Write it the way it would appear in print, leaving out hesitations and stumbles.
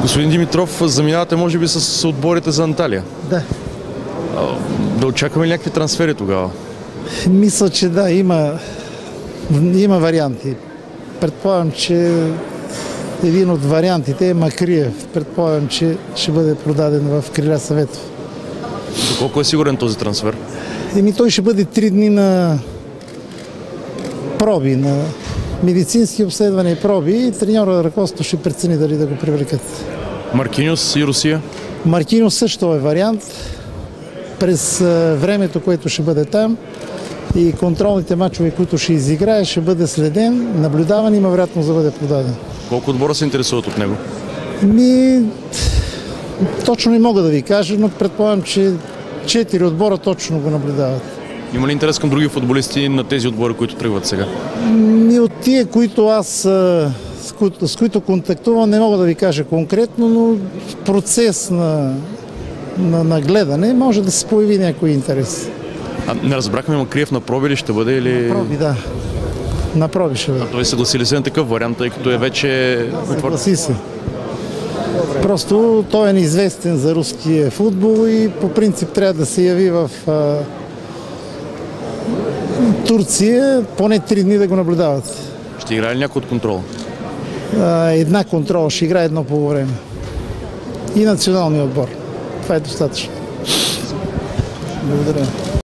Господин Димитров, заминавате може би с отборите за Анталия. Да. Да очакваме ли някакви трансфери тогава? Мисля, че да, има варианти. Предполагам, че един от вариантите е Макриев. Предполагам, че ще бъде продаден в Криля Съветов. Колко е сигурен този трансфер? Той ще бъде 3 дни на проби, на медицински обследвания и проби, и треньора ръководството ще прецени дали да го привлекат. Маркиньос и Русия? Маркиньос също е вариант. През времето, което ще бъде там и контролните мачове, които ще изиграе, ще бъде следен, наблюдаван и има вероятност да бъде продаден. Колко отбора се интересуват от него? Точно не мога да ви кажа, но предполагам, че 4 отбора точно го наблюдават. Има ли интерес към други футболисти на тези отбори, които тръгват сега? От тия, които аз с които контактувам, не мога да ви кажа конкретно, но в процес на гледане може да се появи някой интерес. Не разбрахме, Макриев на проби ли ще бъде или... На проби, да. На проби ще бъде. Той съгласи ли се на такъв вариант, тъй като е вече... Съгласи се. Просто той е неизвестен за руския футбол и по принцип трябва да се яви в Турция поне 3 дни да го наблюдават. Ще играе ли някой от контрола? Една контрола, ще играе едно по време. И националния отбор. Това е достатъчно. Благодаря.